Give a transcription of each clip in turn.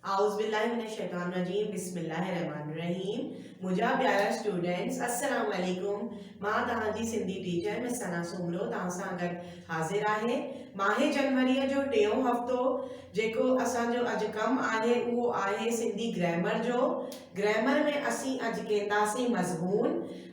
आउज़बिल्लाहिमिनश्शैतानिर्रजीम बिस्मिल्लाहिर्रहमानिर्रहीम। मुझा प्यारा स्टूडेंट्स अस्सलाम वालेकुम। मां तव्हांजी सिंधी टीचर मिस सना सुमरो तव्हां सां गॾु हाज़िर आहे। माहे जनवरीअ जो टियों हफ़्तो जेको असांजो अॼु कमु आहे उहो आहे सिंधी ग्रामर जो। ग्रामर में असीं अॼु कंदासीं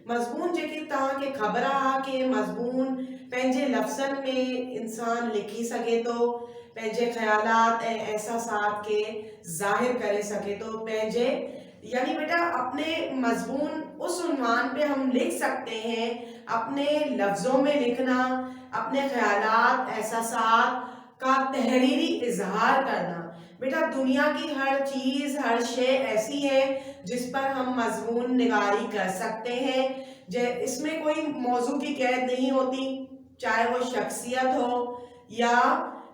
मज़मून जेके तव्हांखे ख़बर आहे कि मज़मून पंहिंजे लफ़्ज़नि में इंसान लिखी सघे थो, पंहिंजे ख़्यालात ऐं एहसासात के जाहिर करे सके तो पंहिंजे यानी बेटा अपने मजमून उस उन्वान पे हम लिख सकते हैं। अपने लफ्ज़ों में लिखना, अपने ख्यालात एहसासात का तहरीरी इजहार करना। बेटा दुनिया की हर चीज़ हर शे ऐसी है जिस पर हम मजमून निगारी कर सकते हैं। इसमें कोई मौजू की कैद नहीं होती, चाहे वो शख्सियत हो या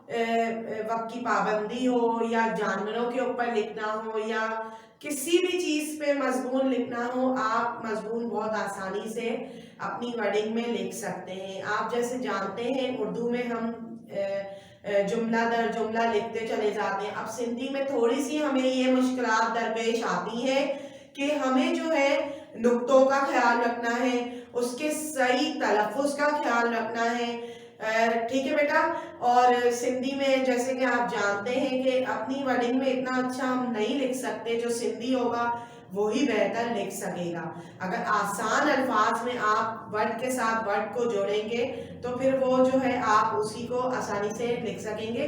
वक्त की पाबंदी हो या जानवरों के ऊपर लिखना हो या किसी भी चीज़ पे मजमून लिखना हो। आप मजमून बहुत आसानी से अपनी वर्डिंग में लिख सकते हैं। आप जैसे जानते हैं उर्दू में हम जुमला दर जुमला लिखते चले जाते हैं। अब सिंधी में थोड़ी सी हमें ये मुश्किलात दरपेश आती है कि हमें जो है नुक्तों का ख्याल रखना है, उसके सही तलफ़ुज़ का ख्याल रखना है। ठीक है बेटा। और सिंधी में जैसे कि आप जानते हैं कि अपनी वर्डिंग में इतना अच्छा हम नहीं लिख सकते, जो सिंधी होगा वही बेहतर लिख सकेगा। अगर आसान अल्फाज में आप वर्ड के साथ वर्ड को जोड़ेंगे तो फिर वो जो है आप उसी को आसानी से लिख सकेंगे।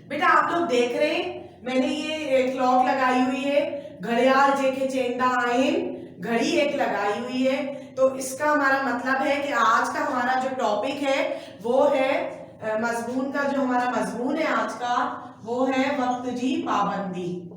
बेटा आप लोग देख रहे हैं मैंने ये क्लॉक लगाई हुई है, घड़ियाल जेके चेंदा आइन, घड़ी एक लगाई हुई है। तो इसका हमारा मतलब है कि आज का हमारा जो टॉपिक है वो है मजमून का, जो हमारा मजमून है आज का वो है वक्त जी पाबंदी।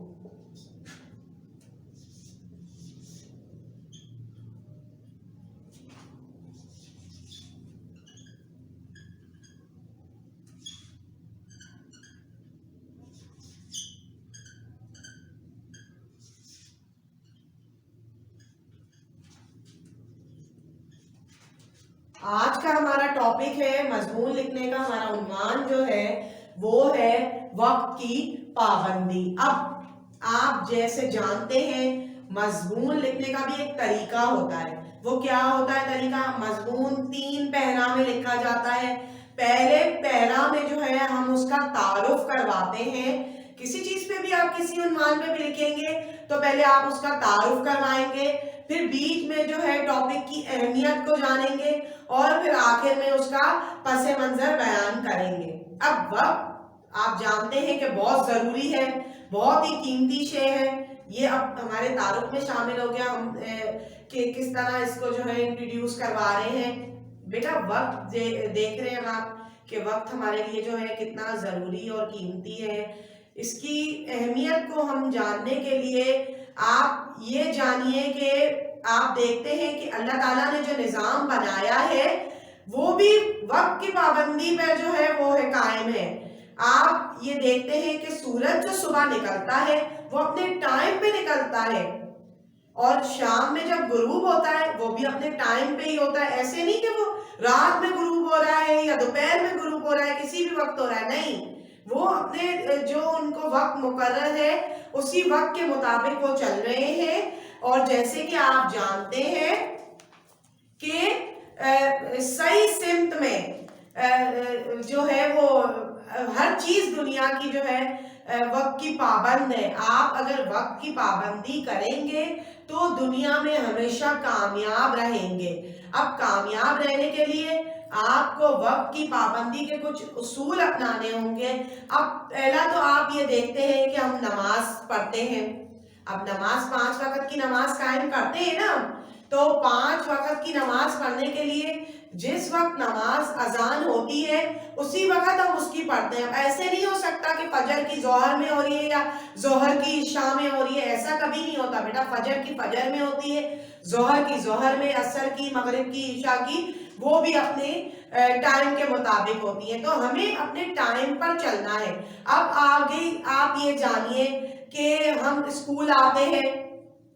आज का हमारा टॉपिक है मजमून लिखने का, हमारा उन्वान जो है वो है वक्त की पाबंदी। अब आप जैसे जानते हैं मजमून लिखने का भी एक तरीका होता है। वो क्या होता है तरीका? मजमून 3 पैरा में लिखा जाता है। पहले पैरा में जो है हम उसका तारुफ करवाते हैं। किसी चीज पे भी आप किसी उन्वान पे भी लिखेंगे तो पहले आप उसका तारुफ करवाएंगे, फिर बीच में जो है टॉपिक की अहमियत को जानेंगे और फिर आखिर में उसका पसे मंजर बयान करेंगे। अब वक्त आप जानते हैं कि बहुत जरूरी है, बहुत ही कीमती शे है। ये अब हमारे तारुफ में शामिल हो गया, हम कि किस तरह इसको जो है इंट्रोड्यूस करवा रहे हैं। बेटा वक्त देख रहे हैं आप कि वक्त हमारे लिए जो है कितना जरूरी और कीमती है। इसकी अहमियत को हम जानने के लिए आप ये जानिए कि आप देखते हैं कि अल्लाह ताला ने जो निज़ाम बनाया है वो भी वक्त की पाबंदी पर जो है वो है कायम है। आप ये देखते हैं कि सूरज जो सुबह निकलता है वो अपने टाइम पे निकलता है और शाम में जब गुरूब होता है वो भी अपने टाइम पे ही होता है। ऐसे नहीं कि वो रात में गुरूब हो रहा है या दोपहर में गुरूब हो रहा है, किसी भी वक्त हो रहा है, नहीं। वो अपने जो उनको वक्त मुकर्रर है उसी वक्त के मुताबिक वो चल रहे हैं। और जैसे कि आप जानते हैं कि सही सिमत में जो है वो हर चीज दुनिया की जो है वक्त की पाबंद है। आप अगर वक्त की पाबंदी करेंगे तो दुनिया में हमेशा कामयाब रहेंगे। अब कामयाब रहने के लिए आपको वक्त की पाबंदी के कुछ उसूल अपनाने होंगे। अब पहला तो आप ये देखते हैं कि हम नमाज पढ़ते हैं। अब नमाज 5 वक्त की नमाज कायम करते हैं ना, तो 5 वक्त की नमाज पढ़ने के लिए जिस वक्त नमाज अजान होती है उसी वक्त हम उसकी पढ़ते हैं। ऐसे नहीं हो सकता कि फजर की जोहर में हो रही है या जोहर की इशा में हो रही है, ऐसा कभी नहीं होता बेटा। फजर की फजर में होती है, जोहर की जोहर में, असर की मगरिब की इशा की वो भी अपने टाइम के मुताबिक होती है। तो हमें अपने टाइम पर चलना है। अब आगे आप ये जानिए कि हम स्कूल आते हैं,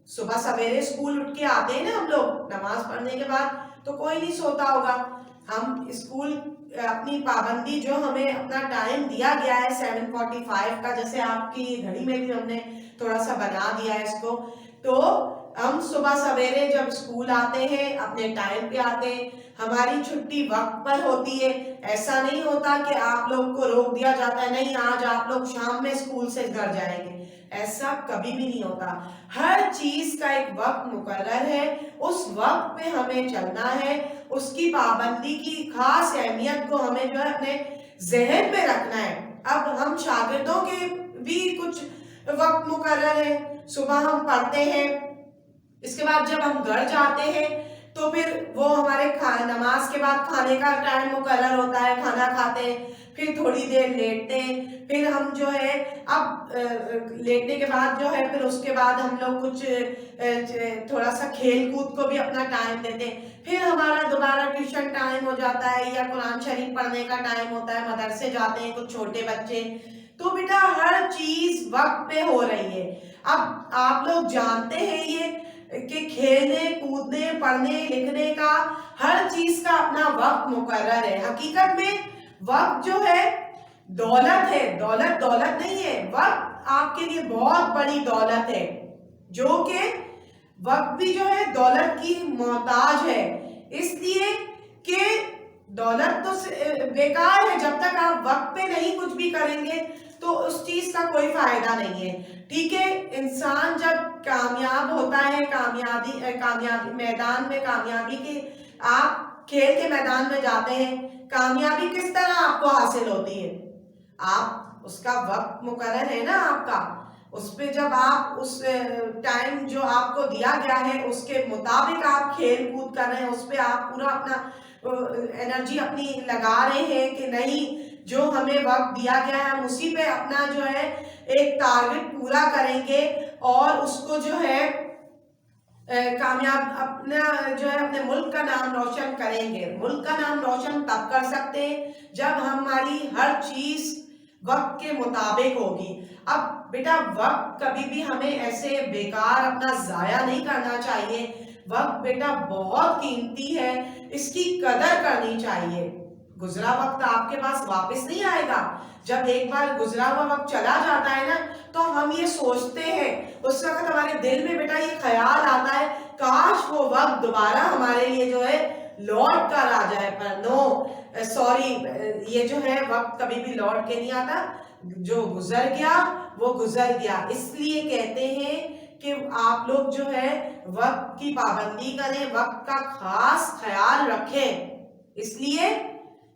सुबह सवेरे स्कूल उठ के आते हैं ना हम लोग नमाज पढ़ने के बाद, तो कोई नहीं सोता होगा। हम स्कूल اپنی پابندی جو ہمیں اپنا ٹائم دیا گیا ہے 7:45 کا، جیسے آپ کی گھڑی میں بھی ہم نے تھوڑا سا بنا دیا ہے اس کو، تو ہم صبح سویرے جب اسکول آتے ہیں اپنے ٹائم پہ آتے ہیں، ہماری چھٹی وقت پر ہوتی ہے. ایسا نہیں ہوتا کہ آپ لوگ کو روک دیا جاتا ہے نہیں آج آپ لوگ شام میں اسکول سے گھر جائیں گے، ایسا کبھی بھی نہیں ہوتا. ہر چیز کا ایک وقت مقرر ہے، اس وقت پہ ہمیں چلنا ہے، اس کی پابندی کی خاص اہمیت کو ہمیں جو ہے اپنے ذہن میں رکھنا ہے. اب ہم شاگردوں کے بھی کچھ وقت مقرر ہے، صبح ہم پڑھتے ہیں، اس کے بعد جب ہم گھر جاتے ہیں تو پھر وہ ہمارے نماز کے بعد کھانے کا ٹائم مقرر ہوتا ہے، کھانا کھاتے ہیں، پھر تھوڑی دیر لیٹتے ہیں، پھر ہم جو ہے اب لیٹنے کے بعد جو ہے پھر اس کے بعد ہم لوگ کچھ تھوڑا سا کھیل کود کو بھی اپنا ٹائم دیتے ہیں، پھر ہمارا دوبارہ ٹیوشن ٹائم ہو جاتا ہے یا قرآن شریف پڑھنے کا ٹائم ہوتا ہے، مدرسے جاتے ہیں کچھ چھوٹے بچے. تو بیٹا ہر چیز وقت پہ ہو رہی ہے. اب آپ لوگ جانتے ہیں یہ کہ کھیلنے کودنے پڑھنے لکھنے کا ہر چیز کا اپنا وقت مقرر ہے. حقیقت میں وقت جو ہے دولت ہے، دولت نہیں ہے، وقت آپ کے لیے بہت بڑی دولت ہے، جو کہ وقت بھی جو ہے دولت کی محتاج ہے، اس لیے کہ دولت تو بیکار ہے جب تک آپ وقت پہ نہیں کچھ بھی کریں گے تو اس چیز کا کوئی فائدہ نہیں ہے. ٹھیک ہے، انسان جب کامیاب ہوتا ہے کامیابی میدان میں کامیابی کے آپ کھیل کے میدان میں جاتے ہیں، کامیابی کس طرح آپ کو حاصل ہوتی ہے؟ آپ اس کا وقت مقرر ہے نا آپ کا، اس پہ جب آپ اس ٹائم جو آپ کو دیا گیا ہے اس کے مطابق آپ کھیل کود کر رہے ہیں، اس پہ آپ پورا اپنا انرجی اپنی لگا رہے ہیں کہ نہیں جو ہمیں وقت دیا گیا ہے ہم اسی پہ اپنا جو ہے ایک ٹارگٹ پورا کریں گے اور اس کو جو ہے کامیاب اپنا جو ہے اپنے ملک کا نام روشن کریں گے. ملک کا نام روشن تب کر سکتے ہیں جب ہماری ہر چیز وقت کے مطابق ہوگی. اب بیٹا وقت کبھی بھی ہمیں ایسے بیکار اپنا ضائع نہیں کرنا چاہیے. وقت بیٹا بہت قیمتی ہے، اس کی قدر کرنی چاہیے. گزرا وقت آپ کے پاس واپس نہیں آئے گا. جب ایک بار گزرا ہوا وقت چلا جاتا ہے نا تو ہم یہ سوچتے ہیں، اس وقت ہمارے دل میں بیٹا یہ خیال آتا ہے کاش وہ وقت دوبارہ ہمارے لیے جو ہے لوٹ کر آ جائے، پر نو سوری، یہ جو ہے وقت کبھی بھی لوٹ کے نہیں آتا، جو گزر گیا وہ گزر گیا. اس لیے کہتے ہیں کہ آپ لوگ جو ہے وقت کی پابندی کریں، وقت کا خاص خیال رکھیں. اس لیے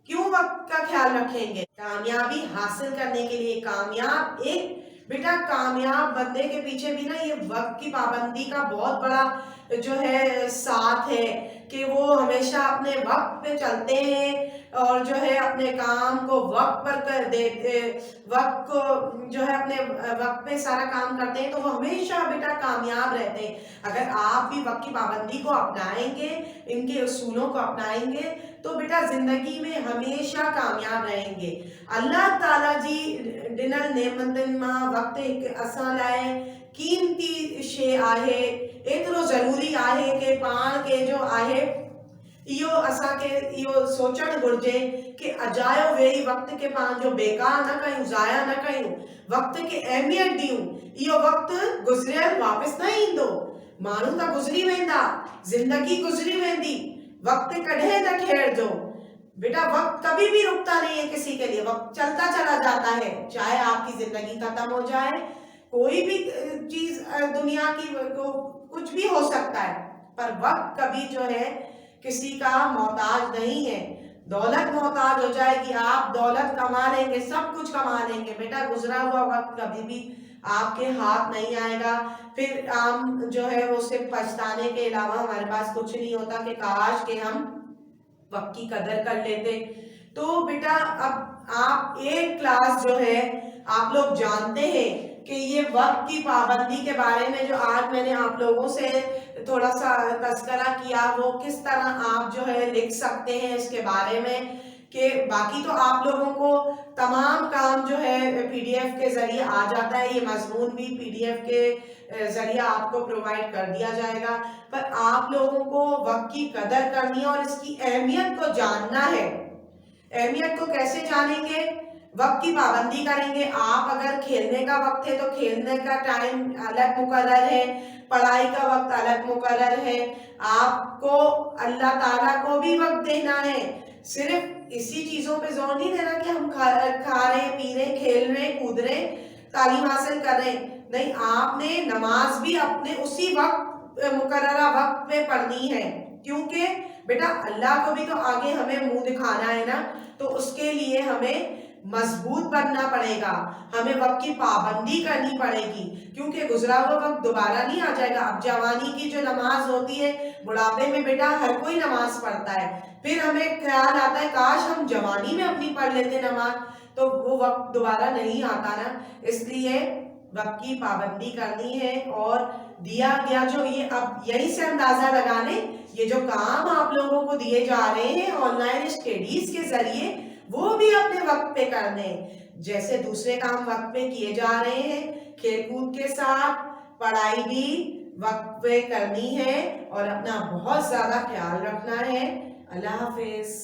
کیوں وقت کا خیال رکھیں گے؟ کامیابی حاصل کرنے کے لیے. کامیاب ایک بیٹا کامیاب بندے کے پیچھے بھی نا یہ وقت کی پابندی کا بہت بڑا جو ہے ساتھ ہے کہ وہ ہمیشہ اپنے وقت پہ چلتے ہیں اور جو ہے اپنے کام کو وقت پر کر دیتے، وقت کو جو ہے اپنے وقت پہ سارا کام کرتے ہیں تو وہ ہمیشہ بیٹا کامیاب رہتے ہیں. اگر آپ بھی وقت کی پابندی کو اپنائیں گے، ان کے اصولوں کو اپنائیں گے تو بیٹا زندگی میں ہمیشہ کامیاب رہیں گے. اللہ تعالیٰ جی ڈنل نعمتن ماں وقت اساں لائے قیمتی شے آہے، ایترو ضروری آہے کہ پان کے جو آہے ایو اساں کے ایو سوچن گرجے کہ اجایو ویری وقت کے پان جو بیکار نہ کہیں، ضائع نہ کہیں، وقت کی اہمیت دیوں. ایو وقت گزریل واپس نہ ایندو، مانو تا گزری ویندا، زندگی گزری ویندی، وقت کڈھے نہ ٹھہر جو. بیٹا وقت کبھی بھی رکتا نہیں ہے کسی کے لیے، وقت چلتا چلا جاتا ہے. چاہے آپ کی زندگی ختم ہو جائے، کوئی بھی چیز دنیا کی کچھ بھی ہو سکتا ہے، پر وقت کبھی جو ہے کسی کا محتاج نہیں ہے. دولت محتاج ہو جائے گی، آپ دولت کما لیں گے، سب کچھ کما لیں گے، بیٹا گزرا ہوا وقت کبھی بھی آپ کے ہاتھ نہیں آئے گا. پھر ہم جو ہے وہ صرف پچھتانے کے علاوہ ہمارے پاس کچھ نہیں ہوتا کہ کاش کہ ہم وقت کی قدر کر لیتے. تو بیٹا اب آپ ایک کلاس جو ہے آپ لوگ جانتے ہیں کہ یہ وقت کی پابندی کے بارے میں جو آج میں نے آپ لوگوں سے تھوڑا سا تذکرہ کیا وہ کس طرح آپ جو ہے لکھ سکتے ہیں اس کے بارے میں، کہ باقی تو آپ لوگوں کو تمام کام جو ہے پی ڈی ایف کے ذریعے آ جاتا ہے، یہ مضمون بھی پی ڈی ایف کے ذریعے آپ کو پرووائڈ کر دیا جائے گا، پر آپ لوگوں کو وقت کی قدر کرنی ہے اور اس کی اہمیت کو جاننا ہے. अहमियत को कैसे जानेंगे? वक्त की पाबंदी करेंगे। आप अगर खेलने का वक्त है तो खेलने का टाइम अलग मुकर्रर है, पढ़ाई का वक्त अलग मुकर्रर है। आपको अल्लाह ताला को भी वक्त देना है। सिर्फ इसी चीजों पे जोर नहीं देना कि हम खा रहे, पी रहे, खेल रहे, कूद रहे, तालीम हासिल कर रहे। नहीं, आपने नमाज भी अपने उसी वक्त मुकर्ररा वक्त पे पढ़नी है, क्योंकि बेटा अल्लाह को भी तो आगे हमें मुंह दिखाना है ना। तो उसके लिए हमें मजबूत बनना पड़ेगा, हमें वक्त की पाबंदी करनी पड़ेगी, क्योंकि गुजरा हुआ वक्त दोबारा नहीं आ जाएगा। अब जवानी की जो नमाज होती है, बुढ़ापे में बेटा हर कोई नमाज पढ़ता है, फिर हमें ख्याल आता है काश हम जवानी में अपनी पढ़ लेते नमाज, तो वो वक्त दोबारा नहीं आता ना। इसलिए वक्त की पाबंदी करनी है। और दिया गया जो ये, अब यही से अंदाजा लगा लें, ये जो काम आप लोगों को दिए जा रहे हैं ऑनलाइन स्टडीज के जरिए, वो भी अपने वक्त पे करने, जैसे दूसरे काम वक्त पे किए जा रहे हैं, खेलकूद के साथ पढ़ाई भी वक्त पे करनी है और अपना बहुत ज्यादा ख्याल रखना है। अल्लाह हाफिज।